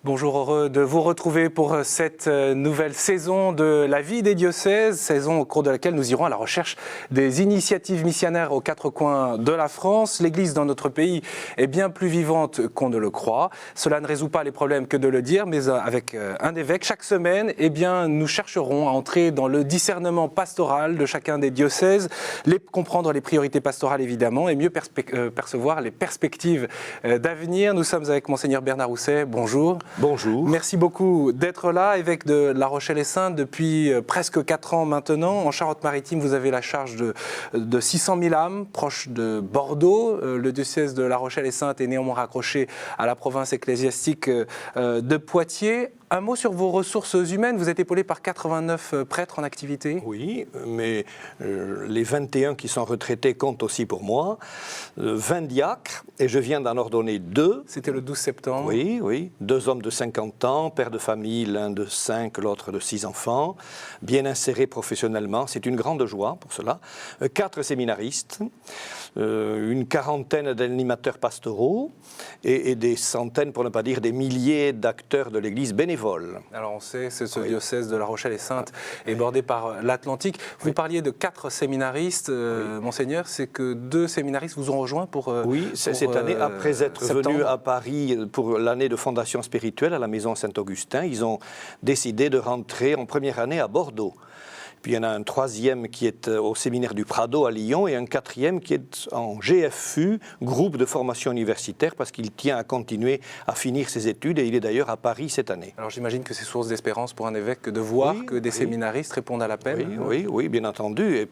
Bonjour, heureux de vous retrouver pour cette nouvelle saison de la vie des diocèses, saison au cours de laquelle nous irons à la recherche des initiatives missionnaires aux quatre coins de la France. L'Église dans notre pays est bien plus vivante qu'on ne le croit. Cela ne résout pas les problèmes que de le dire, mais avec un évêque chaque semaine, nous chercherons à entrer dans le discernement pastoral de chacun des diocèses, comprendre les priorités pastorales évidemment et mieux percevoir les perspectives d'avenir. Nous sommes avec Monseigneur Bernard Housset. Bonjour. Bonjour. Merci beaucoup d'être là, évêque de La Rochelle-et-Sainte depuis presque 4 ans maintenant. En Charente-Maritime, vous avez la charge de 600 000 âmes, proche de Bordeaux. Le diocèse de La Rochelle-et-Sainte est néanmoins raccroché à la province ecclésiastique de Poitiers. Un mot sur vos ressources humaines. Vous êtes épaulé par 89 prêtres en activité. Oui, mais les 21 qui sont retraités comptent aussi pour moi. 20 diacres, et je viens d'en ordonner 2. C'était le 12 septembre. Oui. 2 hommes de 50 ans, père de famille, l'un de 5, l'autre de 6 enfants, bien insérés professionnellement. C'est une grande joie pour cela. 4 séminaristes, une quarantaine d'animateurs pastoraux et des centaines, pour ne pas dire des milliers d'acteurs de l'Église bénévoles. Alors on sait, c'est ce diocèse de La Rochelle-et-Sainte est bordé par l'Atlantique. Vous parliez de 4 séminaristes, Monseigneur, c'est que 2 séminaristes vous ont rejoint pour Oui, cette année, après être venus à Paris pour l'année de fondation spirituelle à la maison Saint-Augustin, ils ont décidé de rentrer en première année à Bordeaux. Puis il y en a un 3e qui est au séminaire du Prado à Lyon et un 4e qui est en GFU, groupe de formation universitaire, parce qu'il tient à continuer à finir ses études et il est d'ailleurs à Paris cette année. Alors j'imagine que c'est source d'espérance pour un évêque de voir que des séminaristes répondent à l'appel. Oui, bien entendu.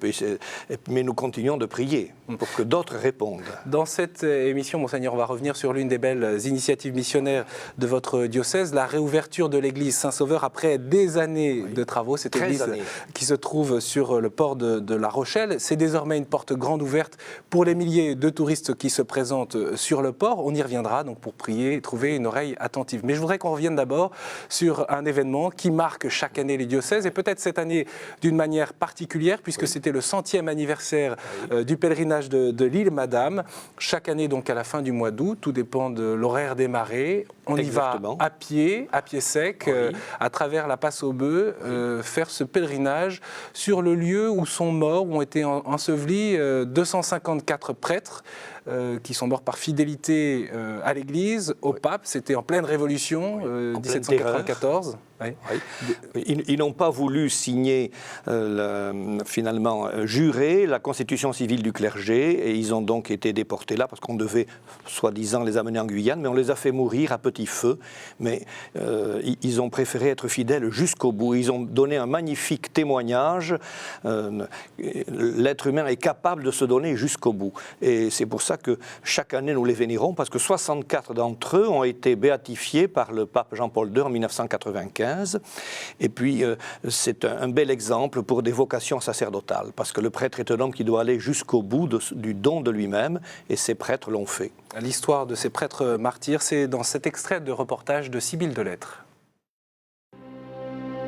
Mais nous continuons de prier pour que d'autres répondent. Dans cette émission, Monseigneur, on va revenir sur l'une des belles initiatives missionnaires de votre diocèse, la réouverture de l'église Saint-Sauveur après des années de travaux. Cette église qui se trouve sur le port de La Rochelle. C'est désormais une porte grande ouverte pour les milliers de touristes qui se présentent sur le port. On y reviendra donc pour prier et trouver une oreille attentive. Mais je voudrais qu'on revienne d'abord sur un événement qui marque chaque année les diocèses et peut-être cette année d'une manière particulière puisque c'était le 100e anniversaire du pèlerinage de l'île Madame. Chaque année donc à la fin du mois d'août, tout dépend de l'horaire des marées. On y va à pied sec, à travers la passe aux bœufs, faire ce pèlerinage sur le lieu où sont morts, où ont été ensevelis 254 prêtres qui sont morts par fidélité à l'Église, au pape. C'était en pleine Révolution, 1794. Ils n'ont pas voulu signer, finalement, jurer la constitution civile du clergé et ils ont donc été déportés là parce qu'on devait, soi-disant, les amener en Guyane, mais on les a fait mourir à petit feu. Mais ils ont préféré être fidèles jusqu'au bout. Ils ont donné un magnifique témoignage. L'être humain est capable de se donner jusqu'au bout. Et c'est pour ça que chaque année nous les vénérons parce que 64 d'entre eux ont été béatifiés par le pape Jean-Paul II en 1995. Et puis c'est un bel exemple pour des vocations sacerdotales parce que le prêtre est un homme qui doit aller jusqu'au bout du don de lui-même et ces prêtres l'ont fait. L'histoire de ces prêtres martyrs, c'est dans cet extrait de reportage de Sibylle Delettre.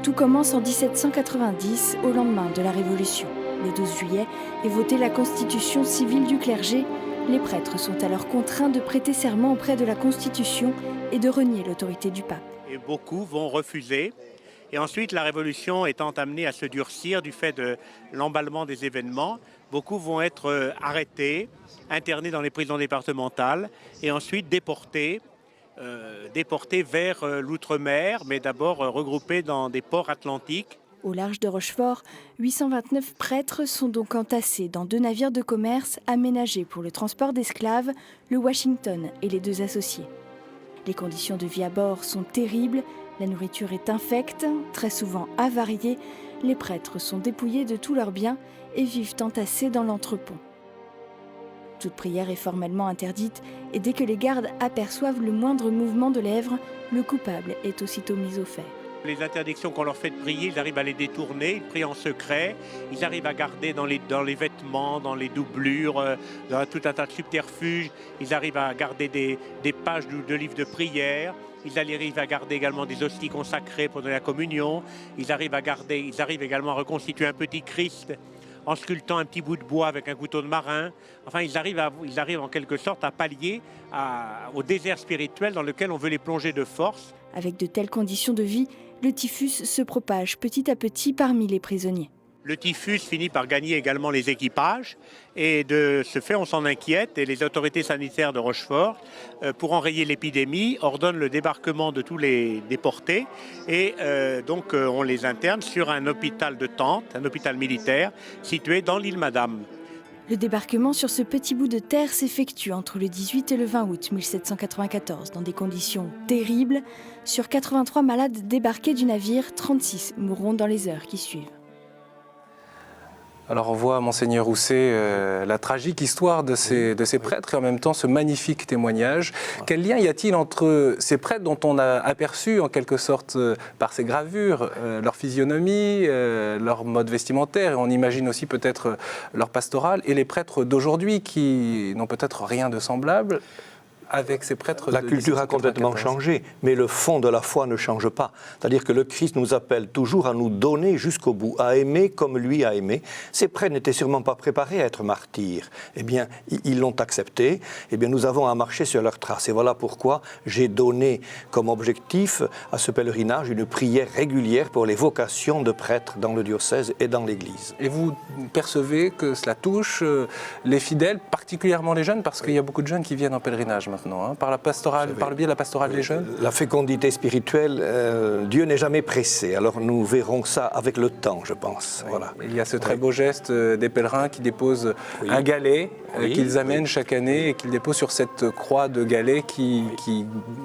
Tout commence en 1790, au lendemain de la Révolution. Le 12 juillet est votée la constitution civile du clergé. Les prêtres sont alors contraints de prêter serment auprès de la Constitution et de renier l'autorité du pape. Et beaucoup vont refuser. Et ensuite, la Révolution étant amenée à se durcir du fait de l'emballement des événements, beaucoup vont être arrêtés, internés dans les prisons départementales et ensuite déportés vers l'outre-mer, mais d'abord regroupés dans des ports atlantiques. Au large de Rochefort, 829 prêtres sont donc entassés dans 2 navires de commerce aménagés pour le transport d'esclaves, le Washington et les 2 associés. Les conditions de vie à bord sont terribles, la nourriture est infecte, très souvent avariée, les prêtres sont dépouillés de tous leurs biens et vivent entassés dans l'entrepont. Toute prière est formellement interdite et dès que les gardes aperçoivent le moindre mouvement de lèvres, le coupable est aussitôt mis au fer. Les interdictions qu'on leur fait de prier, ils arrivent à les détourner, ils prient en secret, ils arrivent à garder dans les vêtements, dans les doublures, dans tout un tas de subterfuges, ils arrivent à garder des pages de livres de prière, ils arrivent à garder également des hosties consacrées pour donner la communion, ils arrivent également à reconstituer un petit Christ en sculptant un petit bout de bois avec un couteau de marin. Enfin, ils arrivent en quelque sorte à pallier au désert spirituel dans lequel on veut les plonger de force. Avec de telles conditions de vie, le typhus se propage petit à petit parmi les prisonniers. Le typhus finit par gagner également les équipages et de ce fait on s'en inquiète et les autorités sanitaires de Rochefort, pour enrayer l'épidémie, ordonnent le débarquement de tous les déportés et donc on les interne sur un hôpital de tente, un hôpital militaire situé dans l'île Madame. Le débarquement sur ce petit bout de terre s'effectue entre le 18 et le 20 août 1794 dans des conditions terribles. Sur 83 malades débarqués du navire, 36 mourront dans les heures qui suivent. Alors on voit, Monseigneur Housset, la tragique histoire de ces prêtres et en même temps ce magnifique témoignage. Quel lien y a-t-il entre ces prêtres dont on a aperçu en quelque sorte par ces gravures leur physionomie, leur mode vestimentaire et on imagine aussi peut-être leur pastoral et les prêtres d'aujourd'hui qui n'ont peut-être rien de semblable avec ces prêtres. La culture a complètement changé, mais le fond de la foi ne change pas. C'est-à-dire que le Christ nous appelle toujours à nous donner jusqu'au bout, à aimer comme lui a aimé. Ces prêtres n'étaient sûrement pas préparés à être martyrs. Eh bien, ils l'ont accepté. Eh bien, nous avons à marcher sur leurs traces. Et voilà pourquoi j'ai donné comme objectif à ce pèlerinage une prière régulière pour les vocations de prêtres dans le diocèse et dans l'Église. Et vous percevez que cela touche les fidèles, particulièrement les jeunes, parce qu'il y a beaucoup de jeunes qui viennent en pèlerinage maintenant, par la pastorale, par le biais de la pastorale des jeunes. La fécondité spirituelle, Dieu n'est jamais pressé. Alors nous verrons ça avec le temps, je pense. Oui. Voilà. Il y a ce très beau geste des pèlerins qui déposent un galet qu'ils amènent chaque année et qu'ils déposent sur cette croix de galet qui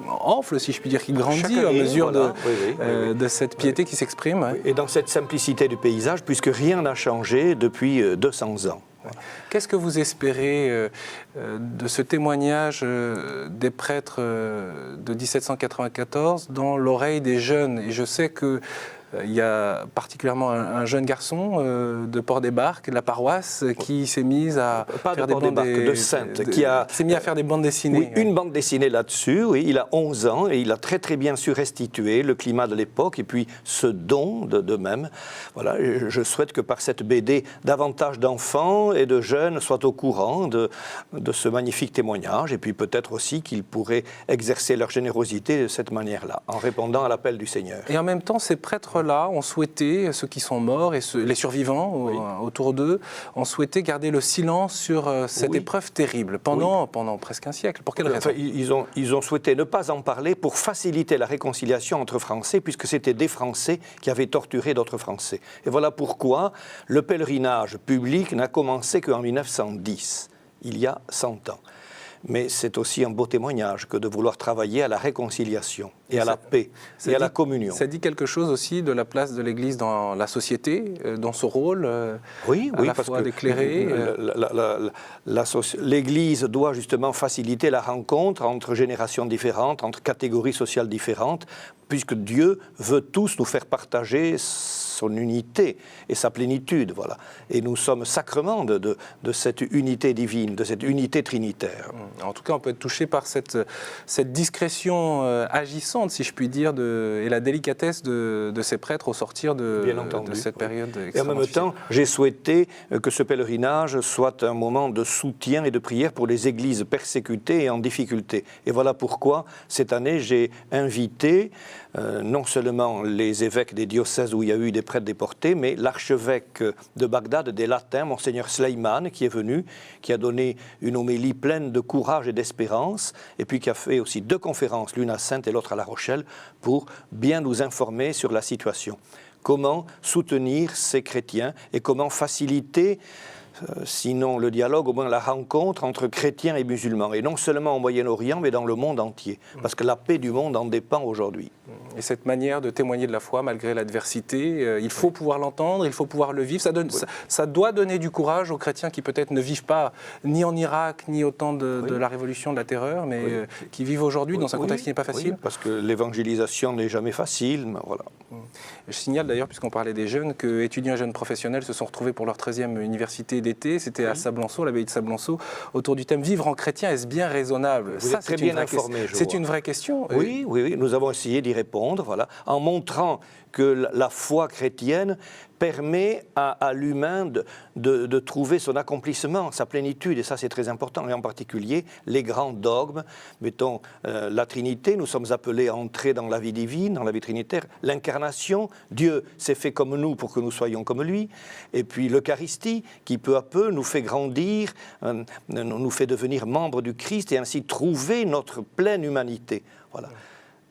enfle, si je puis dire, qui grandit à mesure de cette piété qui s'exprime. Oui. Et dans cette simplicité du paysage, puisque rien n'a changé depuis 200 ans. Voilà. Qu'est-ce que vous espérez de ce témoignage des prêtres de 1794 dans l'oreille des jeunes? Et je sais que il y a particulièrement un jeune garçon de Port-des-Barques, de la paroisse, qui s'est mis à faire des bandes de Sainte, qui s'est mis à faire des bandes dessinées. Oui, une bande dessinée là-dessus. Oui, il a 11 ans et il a très très bien su restituer le climat de l'époque et puis ce don de même. Voilà, je souhaite que par cette BD, davantage d'enfants et de jeunes soient au courant de ce magnifique témoignage et puis peut-être aussi qu'ils pourraient exercer leur générosité de cette manière-là, en répondant à l'appel du Seigneur. Et en même temps, ces prêtres là ont souhaité, ceux qui sont morts et les survivants autour d'eux, ont souhaité garder le silence sur cette épreuve terrible pendant presque un siècle. Pour quelle raison? Ils ont souhaité ne pas en parler pour faciliter la réconciliation entre Français, puisque c'était des Français qui avaient torturé d'autres Français. Et voilà pourquoi le pèlerinage public n'a commencé qu'en 1910, il y a 100 ans. Mais c'est aussi un beau témoignage que de vouloir travailler à la réconciliation et à la paix et à la communion. Ça dit quelque chose aussi de la place de l'Église dans la société, dans son rôle à la fois d'éclairer. L'Église doit justement faciliter la rencontre entre générations différentes, entre catégories sociales différentes, puisque Dieu veut tous nous faire partager son unité et sa plénitude, voilà. Et nous sommes sacrements de cette unité divine, de cette unité trinitaire. En tout cas, on peut être touché par cette discrétion agissante, si je puis dire, et la délicatesse de ces prêtres au sortir de cette période extrêmement difficile. Et en même temps, j'ai souhaité que ce pèlerinage soit un moment de soutien et de prière pour les églises persécutées et en difficulté. Et voilà pourquoi, cette année, j'ai invité non seulement les évêques des diocèses où il y a eu des prêtres déportés, mais l'archevêque de Bagdad des Latins, Monseigneur Sleiman, qui est venu, qui a donné une homélie pleine de courage et d'espérance, et puis qui a fait aussi 2 conférences, l'une à Saintes et l'autre à La Rochelle, pour bien nous informer sur la situation. Comment soutenir ces chrétiens et comment faciliter sinon le dialogue, au moins la rencontre entre chrétiens et musulmans, et non seulement au Moyen-Orient, mais dans le monde entier, parce que la paix du monde en dépend aujourd'hui. Et cette manière de témoigner de la foi, malgré l'adversité, il faut pouvoir l'entendre, il faut pouvoir le vivre. Ça doit donner du courage aux chrétiens qui peut-être ne vivent pas ni en Irak, ni au temps de la Révolution, de la Terreur, mais qui vivent aujourd'hui dans un contexte qui n'est pas facile. Parce que l'évangélisation n'est jamais facile, voilà. Je signale d'ailleurs, puisqu'on parlait des jeunes, que étudiants et jeunes professionnels se sont retrouvés pour leur 13e université d'été. C'était à Sablanceau, l'abbaye de Sablanceau, autour du thème « Vivre en chrétien, est-ce bien raisonnable ?» Vous êtes très bien informé, je vois. C'est une vraie question. Oui, nous avons essayé d'y répondre. répondre, voilà, en montrant que la foi chrétienne permet à l'humain de trouver son accomplissement, sa plénitude, et ça c'est très important, et en particulier les grands dogmes, mettons la Trinité, nous sommes appelés à entrer dans la vie divine, dans la vie trinitaire, l'incarnation, Dieu s'est fait comme nous pour que nous soyons comme lui, et puis l'Eucharistie qui peu à peu nous fait grandir, nous fait devenir membres du Christ et ainsi trouver notre pleine humanité. Voilà.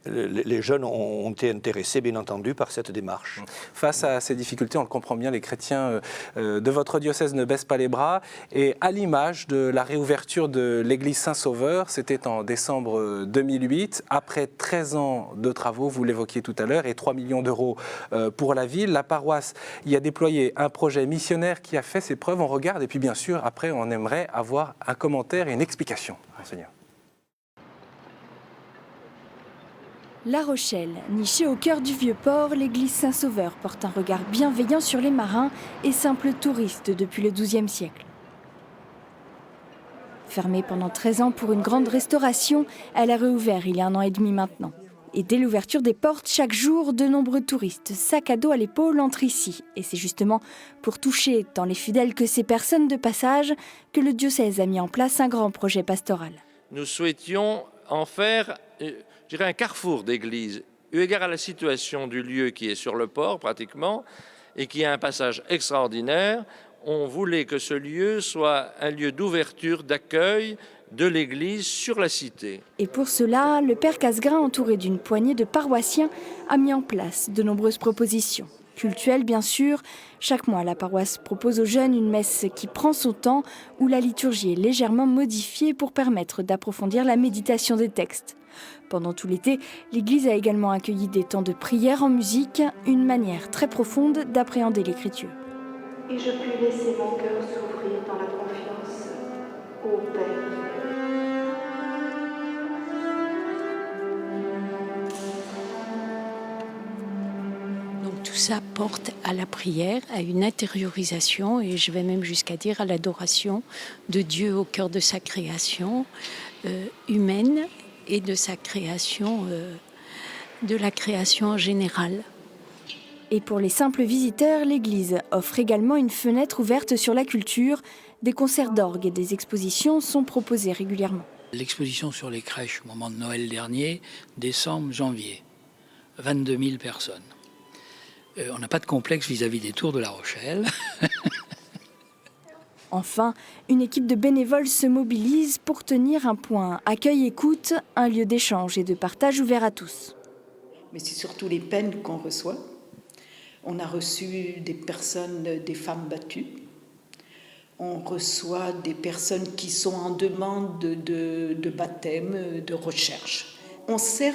Les jeunes ont été intéressés, bien entendu, par cette démarche. Face à ces difficultés, on le comprend bien, les chrétiens de votre diocèse ne baissent pas les bras. Et à l'image de la réouverture de l'église Saint-Sauveur, c'était en décembre 2008, après 13 ans de travaux, vous l'évoquiez tout à l'heure, et 3 millions d'euros pour la ville, la paroisse y a déployé un projet missionnaire qui a fait ses preuves. On regarde, et puis bien sûr, après, on aimerait avoir un commentaire et une explication. Monseigneur. La Rochelle, nichée au cœur du Vieux-Port, l'église Saint-Sauveur porte un regard bienveillant sur les marins et simples touristes depuis le XIIe siècle. Fermée pendant 13 ans pour une grande restauration, elle a réouvert il y a 1 an et demi maintenant. Et dès l'ouverture des portes, chaque jour, de nombreux touristes, sac à dos à l'épaule, entrent ici. Et c'est justement pour toucher tant les fidèles que ces personnes de passage que le diocèse a mis en place un grand projet pastoral. Nous souhaitions en faire un carrefour d'églises, eu égard à la situation du lieu qui est sur le port pratiquement et qui a un passage extraordinaire. On voulait que ce lieu soit un lieu d'ouverture, d'accueil de l'église sur la cité. Et pour cela, le père Casgrain, entouré d'une poignée de paroissiens, a mis en place de nombreuses propositions. Cultuelles, bien sûr. Chaque mois, la paroisse propose aux jeunes une messe qui prend son temps, où la liturgie est légèrement modifiée pour permettre d'approfondir la méditation des textes. Pendant tout l'été, l'église a également accueilli des temps de prière en musique, une manière très profonde d'appréhender l'écriture. Et je puis laisser mon cœur s'ouvrir dans la confiance au Père. Donc tout ça porte à la prière, à une intériorisation et je vais même jusqu'à dire à l'adoration de Dieu au cœur de sa création humaine et de sa création, de la création en général. Et pour les simples visiteurs, l'église offre également une fenêtre ouverte sur la culture. Des concerts d'orgue et des expositions sont proposés régulièrement. L'exposition sur les crèches au moment de Noël dernier, décembre, janvier, 22 000 personnes. On n'a pas de complexe vis-à-vis des tours de La Rochelle. Enfin, une équipe de bénévoles se mobilise pour tenir un point accueil-écoute, un lieu d'échange et de partage ouvert à tous. Mais c'est surtout les peines qu'on reçoit. On a reçu des personnes, des femmes battues. On reçoit des personnes qui sont en demande de baptême, de recherche. On sert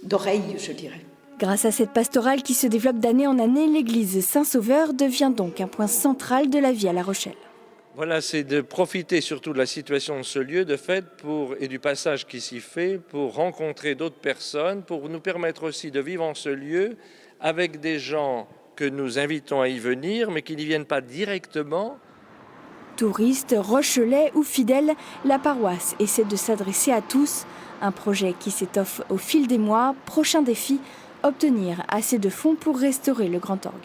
d'oreille, je dirais. Grâce à cette pastorale qui se développe d'année en année, l'église Saint-Sauveur devient donc un point central de la vie à La Rochelle. Voilà, c'est de profiter surtout de la situation de ce lieu, de fait, et du passage qui s'y fait, pour rencontrer d'autres personnes, pour nous permettre aussi de vivre en ce lieu avec des gens que nous invitons à y venir, mais qui n'y viennent pas directement. Touristes, rochelais ou fidèles, la paroisse essaie de s'adresser à tous. Un projet qui s'étoffe au fil des mois. Prochain défi, obtenir assez de fonds pour restaurer le grand orgue.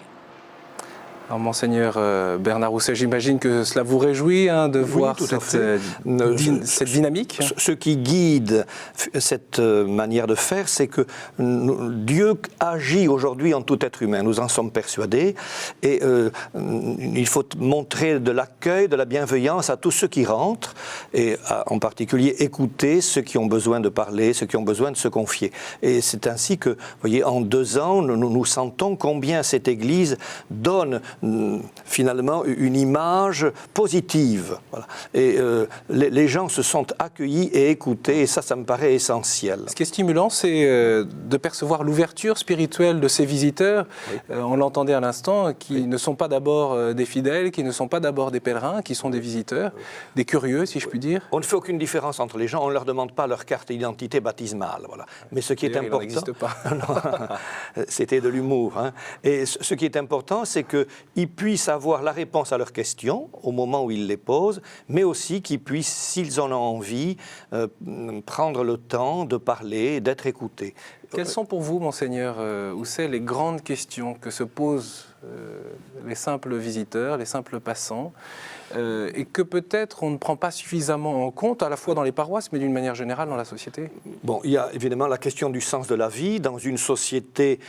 Alors, Monseigneur Bernard Rousset, j'imagine que cela vous réjouit de voir cette dynamique. Ce qui guide cette manière de faire, c'est que Dieu agit aujourd'hui en tout être humain. Nous en sommes persuadés. Et il faut montrer de l'accueil, de la bienveillance à tous ceux qui rentrent, et en particulier écouter ceux qui ont besoin de parler, ceux qui ont besoin de se confier. Et c'est ainsi que, vous voyez, en 2 ans, nous sentons combien cette Église donne finalement une image positive. Voilà. Et les gens se sont accueillis et écoutés, et ça me paraît essentiel. Ce qui est stimulant, c'est de percevoir l'ouverture spirituelle de ces visiteurs, oui. On l'entendait à l'instant, qui ne sont pas d'abord des fidèles, qui ne sont pas d'abord des pèlerins, qui sont des visiteurs, des curieux, si je puis dire. On ne fait aucune différence entre les gens, on ne leur demande pas leur carte d'identité baptismale. Voilà. Mais ce qui est important... Il n'existe pas. C'était de l'humour. Hein. Et ce qui est important, c'est que ils puissent avoir la réponse à leurs questions au moment où ils les posent, mais aussi qu'ils puissent, s'ils en ont envie, prendre le temps de parler, d'être écoutés. Quelles sont pour vous, Monseigneur Housset, les grandes questions que se posent les simples visiteurs, les simples passants, et que peut-être on ne prend pas suffisamment en compte, à la fois dans les paroisses, mais d'une manière générale dans la société? Bon, il y a évidemment la question du sens de la vie dans une société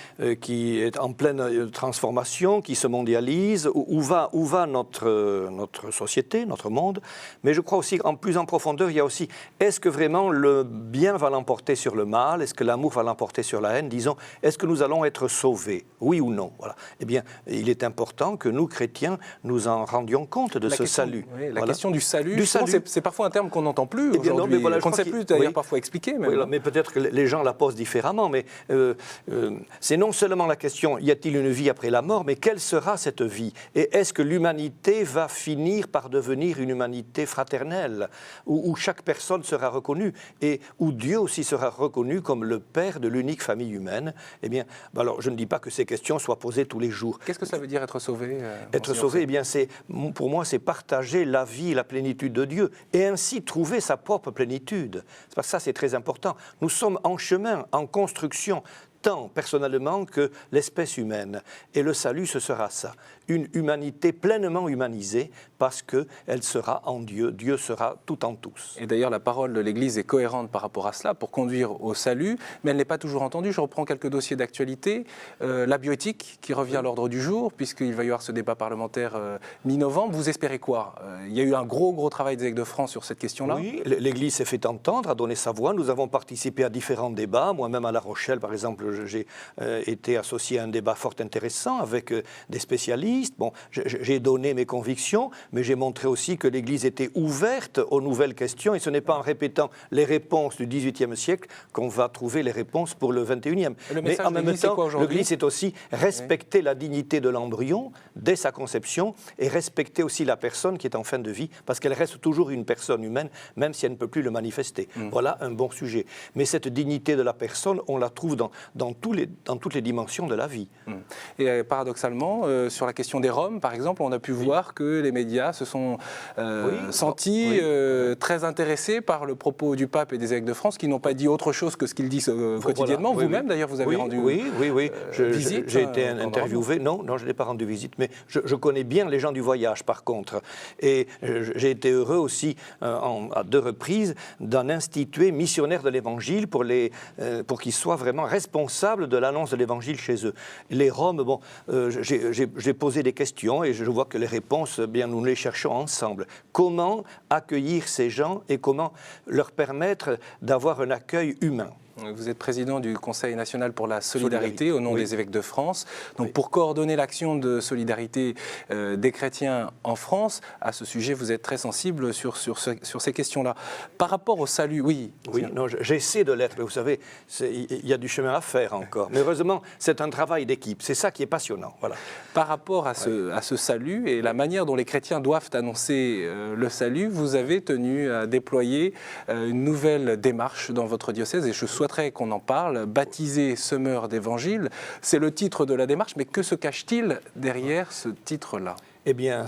qui est en pleine transformation, qui se mondialise. Où va notre société, notre monde? Mais je crois aussi, en plus en profondeur, il y a aussi, est-ce que vraiment le bien va l'emporter sur le mal? Est-ce que l'amour va l'emporter sur la haine? Disons, est-ce que nous allons être sauvés? Oui ou non? Voilà. Eh bien, il est important que nous, chrétiens, nous en rendions compte de ce salut. Oui, la question du salut, c'est parfois un terme qu'on n'entend plus aujourd'hui, qu'on ne sait plus d'ailleurs parfois expliquer. Même. Oui, mais peut-être que les gens la posent différemment. Mais c'est non seulement la question, y a-t-il une vie après la mort, mais quelle sera cette vie? Et est-ce que l'humanité va finir par devenir une humanité fraternelle, où chaque personne sera reconnue, et où Dieu aussi sera reconnu comme le Père de l'unique famille humaine? Eh bien, alors je ne dis pas que ces questions soient posées tous les jours. Qu'est-ce que ça veut dire être sauvé? Être sauvé, eh bien, pour moi, c'est partager la vie et la plénitude de Dieu, et ainsi trouver sa propre plénitude. Parce que ça, c'est très important. Nous sommes en chemin, en construction, tant personnellement que l'espèce humaine. Et le salut, ce sera ça. Une humanité pleinement humanisée, parce qu'elle sera en Dieu. Dieu sera tout en tous. Et d'ailleurs, la parole de l'Église est cohérente par rapport à cela, pour conduire au salut, mais elle n'est pas toujours entendue. Je reprends quelques dossiers d'actualité. La bioéthique, qui revient à l'ordre du jour, puisqu'il va y avoir ce débat parlementaire mi-novembre. Vous espérez quoi? Il y a eu un gros travail des évêques de France sur cette question-là. Oui, l'Église s'est fait entendre, a donné sa voix. Nous avons participé à différents débats. Moi-même, à La Rochelle, par exemple, j'ai été associé à un débat fort intéressant avec des spécialistes. Bon, j'ai donné mes convictions, mais j'ai montré aussi que l'Église était ouverte aux nouvelles questions, et ce n'est pas en répétant les réponses du XVIIIe siècle qu'on va trouver les réponses pour le XXIe. Mais en même temps, l'Église, c'est aussi respecter la dignité de l'embryon dès sa conception, et respecter aussi la personne qui est en fin de vie, parce qu'elle reste toujours une personne humaine, même si elle ne peut plus le manifester. Voilà un bon sujet. Mais cette dignité de la personne, on la trouve dans toutes les dimensions de la vie. Et paradoxalement, sur la question des Roms, par exemple, on a pu voir que les médias se sont sentis très intéressés par le propos du pape et des évêques de France, qui n'ont pas dit autre chose que ce qu'ils disent quotidiennement. Vous-même, d'ailleurs, vous avez rendu visite. J'ai été interviewé. Non, je n'ai pas rendu visite, mais je connais bien les gens du voyage, par contre. Et j'ai été heureux aussi, à 2 reprises, d'en instituer missionnaires de l'Évangile pour qu'ils soient vraiment responsables de l'annonce de l'Évangile chez eux. Les Roms, bon, j'ai posé des questions, et je vois que les réponses, bien, nous les cherchons ensemble. Comment accueillir ces gens et comment leur permettre d'avoir un accueil humain? Vous êtes président du Conseil national pour la solidarité au nom des évêques de France. Donc pour coordonner l'action de solidarité des chrétiens en France, à ce sujet, vous êtes très sensible sur ces questions-là. Par rapport au salut, oui. Oui, non, j'essaie de l'être, mais vous savez, il y a du chemin à faire encore. Mais heureusement, c'est un travail d'équipe. C'est ça qui est passionnant. Voilà. Par rapport à ce salut et la manière dont les chrétiens doivent annoncer le salut, vous avez tenu à déployer une nouvelle démarche dans votre diocèse, et je souhaiterais qu'on en parle. Baptisé semeur d'évangile, c'est le titre de la démarche, mais que se cache-t-il derrière ce titre-là? Eh bien,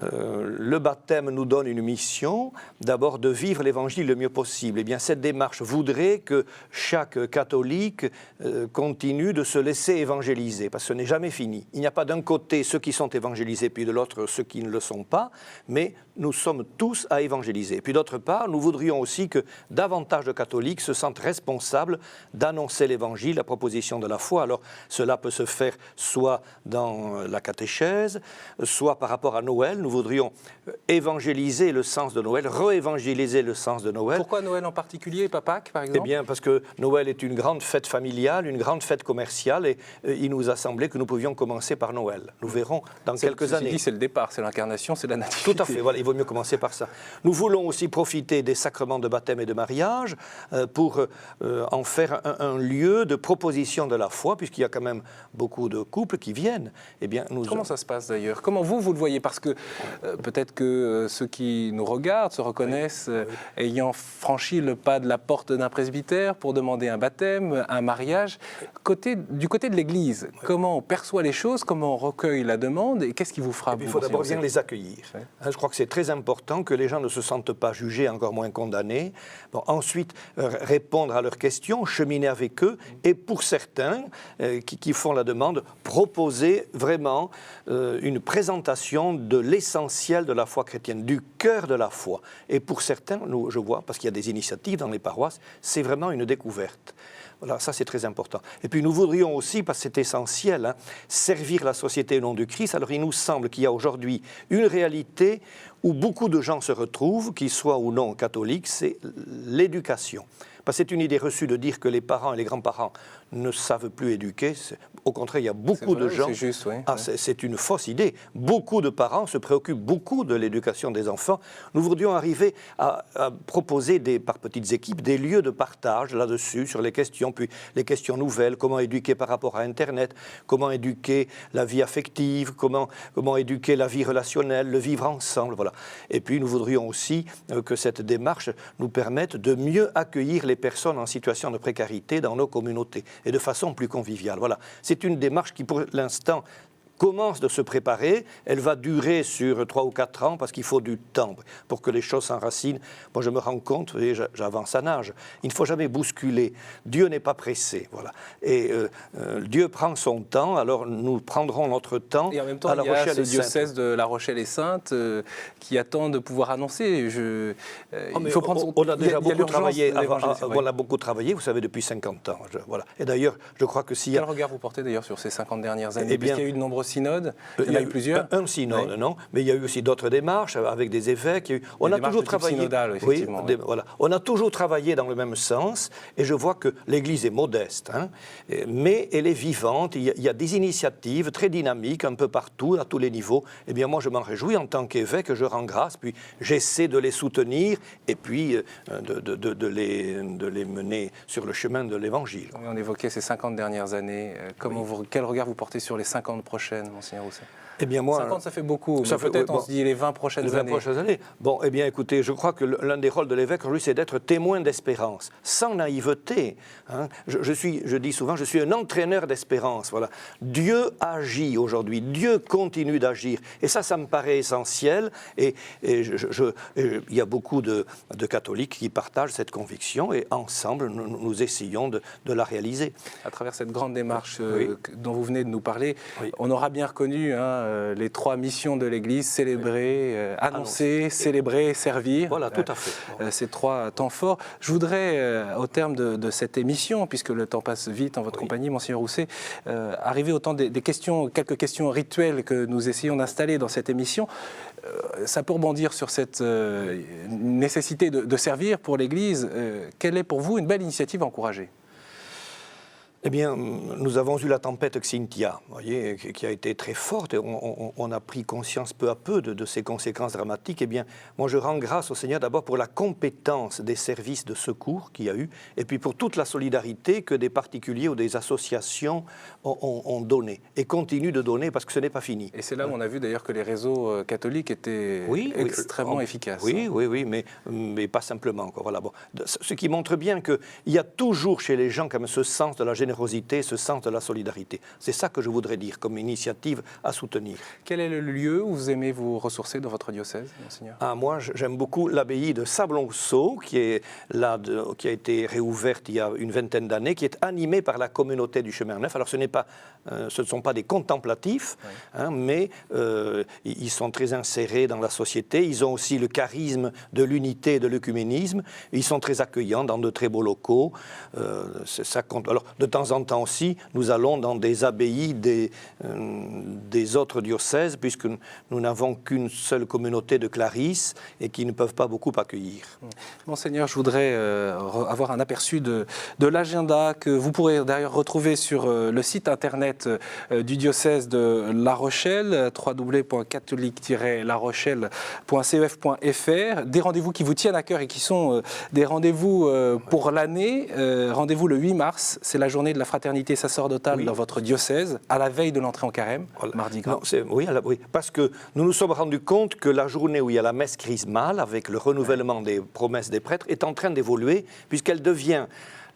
le baptême nous donne une mission, d'abord de vivre l'Évangile le mieux possible. Eh bien, cette démarche voudrait que chaque catholique continue de se laisser évangéliser, parce que ce n'est jamais fini. Il n'y a pas d'un côté ceux qui sont évangélisés, puis de l'autre ceux qui ne le sont pas, mais nous sommes tous à évangéliser. Puis d'autre part, nous voudrions aussi que davantage de catholiques se sentent responsables d'annoncer l'Évangile, la proposition de la foi. Alors, cela peut se faire soit dans la catéchèse, soit par rapport à Noël. Nous voudrions évangéliser le sens de Noël, réévangéliser le sens de Noël. Pourquoi Noël en particulier et pas Pâques, par exemple? Eh bien, parce que Noël est une grande fête familiale, une grande fête commerciale, et il nous a semblé que nous pouvions commencer par Noël. Nous verrons dans quelques années. C'est le départ, c'est l'incarnation, c'est la nativité. Tout à fait, voilà, il vaut mieux commencer par ça. Nous voulons aussi profiter des sacrements de baptême et de mariage pour en faire un lieu de proposition de la foi, puisqu'il y a quand même beaucoup de couples qui viennent. Eh bien, Comment ça se passe d'ailleurs? dire. Comment vous le voyez? Parce que peut-être que ceux qui nous regardent se reconnaissent ayant franchi le pas de la porte d'un presbytère pour demander un baptême, un mariage. Du côté de l'Église, comment on perçoit les choses, comment on recueille la demande et qu'est-ce qui vous frappe? Il faut d'abord bien les accueillir. Je crois que c'est très important que les gens ne se sentent pas jugés, encore moins condamnés. Bon, ensuite, répondre à leurs questions, cheminer avec eux et pour certains qui font la demande, proposer vraiment une présentation de l'essentiel de la foi chrétienne, du cœur de la foi. Et pour certains, je vois, parce qu'il y a des initiatives dans les paroisses, c'est vraiment une découverte. Voilà, ça c'est très important. Et puis nous voudrions aussi, parce que c'est essentiel, servir la société au nom du Christ. Alors il nous semble qu'il y a aujourd'hui une réalité où beaucoup de gens se retrouvent, qu'ils soient ou non catholiques, c'est l'éducation. Parce que c'est une idée reçue de dire que les parents et les grands-parents ne savent plus éduquer. Au contraire, il y a beaucoup de gens... C'est juste, oui. C'est une fausse idée. Beaucoup de parents se préoccupent beaucoup de l'éducation des enfants. Nous voudrions arriver à proposer par petites équipes des lieux de partage là-dessus, sur les questions, puis les questions nouvelles, comment éduquer par rapport à Internet, comment éduquer la vie affective, comment éduquer la vie relationnelle, le vivre ensemble, voilà. Et puis nous voudrions aussi que cette démarche nous permette de mieux accueillir les personnes en situation de précarité dans nos communautés et de façon plus conviviale. Voilà. C'est une démarche qui, pour l'instant, commence de se préparer. Elle va durer sur 3 ou 4 ans parce qu'il faut du temps pour que les choses s'enracinent. Moi, je me rends compte, et j'avance en âge, il ne faut jamais bousculer. Dieu n'est pas pressé. Voilà. Et Dieu prend son temps, alors nous prendrons notre temps. Et en même temps, il y a ce diocèse de La Rochelle et Sainte qui attend de pouvoir annoncer. Il faut prendre son temps. On a déjà beaucoup travaillé. On a beaucoup travaillé, vous savez, depuis 50 ans. Voilà. Et d'ailleurs, je crois que s'il y a... Quel regard vous portez d'ailleurs sur ces 50 dernières années? Puisqu'il y a eu de nombreux synodes, il y en a eu plusieurs. Un synode, non, mais il y a eu aussi d'autres démarches avec des évêques. On a toujours travaillé. Synodal, effectivement. Oui, voilà. On a toujours travaillé dans le même sens, et je vois que l'Église est modeste, mais elle est vivante. Il y a des initiatives très dynamiques un peu partout, à tous les niveaux. Eh bien, moi, je m'en réjouis en tant qu'évêque. Je rends grâce, puis j'essaie de les soutenir, et puis de les mener sur le chemin de l'Évangile. On évoquait ces 50 dernières années. Quel regard vous portez sur les 50 prochaines, Monseigneur Rousset? Eh bien, moi, 50, ça fait beaucoup, mais peut-être on se dit les 20 prochaines années. Bon, eh bien, écoutez, je crois que l'un des rôles de l'évêque, aujourd'hui, c'est d'être témoin d'espérance, sans naïveté. Je dis souvent, je suis un entraîneur d'espérance. Voilà. Dieu agit aujourd'hui, Dieu continue d'agir. Et ça me paraît essentiel. Et il y a beaucoup de catholiques qui partagent cette conviction, et ensemble, nous essayons de la réaliser. À travers cette grande démarche dont vous venez de nous parler, on aura bien reconnu les 3 missions de l'Église, célébrer, annoncer, célébrer, servir. Voilà, tout à fait. Ces 3 temps forts. Je voudrais, au terme de cette émission, puisque le temps passe vite en votre compagnie, Monseigneur Rousset, arriver au temps des questions, quelques questions rituelles que nous essayons d'installer dans cette émission. Ça peut rebondir sur cette nécessité de servir pour l'Église. Quelle est pour vous une belle initiative à encourager? Eh bien, nous avons eu la tempête Xynthia, voyez, qui a été très forte, et on a pris conscience peu à peu de ses conséquences dramatiques. Eh bien, moi, je rends grâce au Seigneur d'abord pour la compétence des services de secours qu'il y a eu, et puis pour toute la solidarité que des particuliers ou des associations ont donnée, et continuent de donner, parce que ce n'est pas fini. Et c'est là où on a vu d'ailleurs que les réseaux catholiques étaient extrêmement efficaces. Oui, mais pas simplement. Voilà. Bon. Ce qui montre bien qu'il y a toujours chez les gens comme ce sens de la générosité, ce sens de la solidarité. C'est ça que je voudrais dire comme initiative à soutenir. Quel est le lieu où vous aimez vous ressourcer dans votre diocèse, Monseigneur? Moi, j'aime beaucoup l'abbaye de Sablonceau, qui a été réouverte il y a une vingtaine d'années, qui est animée par la communauté du Chemin Neuf. Alors, ce ne sont pas des contemplatifs, mais ils sont très insérés dans la société. Ils ont aussi le charisme de l'unité et de l'œcuménisme. Ils sont très accueillants dans de très beaux locaux. Ça compte. Alors, de temps en temps aussi, nous allons dans des abbayes des autres diocèses, puisque nous n'avons qu'une seule communauté de clarisses et qui ne peuvent pas beaucoup accueillir. Monseigneur, je voudrais avoir un aperçu de l'agenda que vous pourrez d'ailleurs retrouver sur le site internet du diocèse de La Rochelle, www.catholique-larochelle.cef.fr. Des rendez-vous qui vous tiennent à cœur et qui sont des rendez-vous pour l'année. Rendez-vous le 8 mars, c'est la journée journée de la fraternité sacerdotale dans votre diocèse, à la veille de l'entrée en carême, mardi gras. Non, oui, parce que nous nous sommes rendus compte que la journée où il y a la messe chrismale, avec le renouvellement des promesses des prêtres, est en train d'évoluer, puisqu'elle devient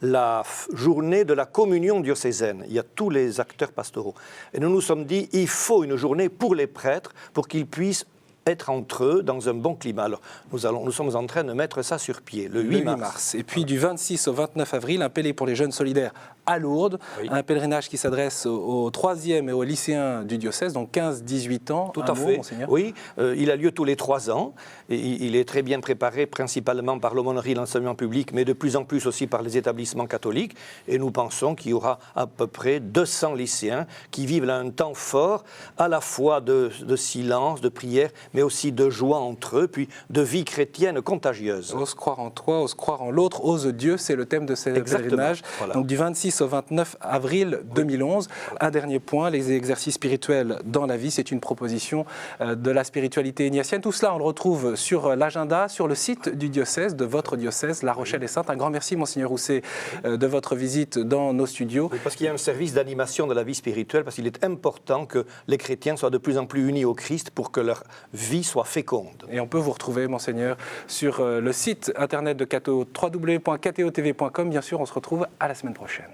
la journée de la communion diocésaine. Il y a tous les acteurs pastoraux. Et nous nous sommes dit, il faut une journée pour les prêtres, pour qu'ils puissent être entre eux dans un bon climat. Alors, nous sommes en train de mettre ça sur pied, le 8 mars. Et puis du 26 au 29 avril, un pélé pour les jeunes solidaires à Lourdes, un pèlerinage qui s'adresse aux 3e et aux lycéens du diocèse, donc 15-18 ans. Tout à fait, Monseigneur. oui. Il a lieu tous les 3 ans. Et il est très bien préparé, principalement par l'aumônerie, l'enseignement public, mais de plus en plus aussi par les établissements catholiques. Et nous pensons qu'il y aura à peu près 200 lycéens qui vivent là un temps fort, à la fois de silence, de prière, mais aussi de joie entre eux, puis de vie chrétienne contagieuse. Ose croire en toi, ose croire en l'autre, ose Dieu, c'est le thème de ces pèlerinages. Voilà. Donc du 26 au 29 avril 2011. Un dernier point, les exercices spirituels dans la vie, c'est une proposition de la spiritualité ignatienne. Tout cela, on le retrouve sur l'agenda, sur le site du diocèse, de votre diocèse, La Rochelle et Sainte. Un grand merci, Monseigneur Rousset, de votre visite dans nos studios. Oui, parce qu'il y a un service d'animation de la vie spirituelle, parce qu'il est important que les chrétiens soient de plus en plus unis au Christ pour que leur vie soit féconde. Et on peut vous retrouver, Monseigneur, sur le site internet de Catéo, www.catéotv.com. Bien sûr, on se retrouve à la semaine prochaine.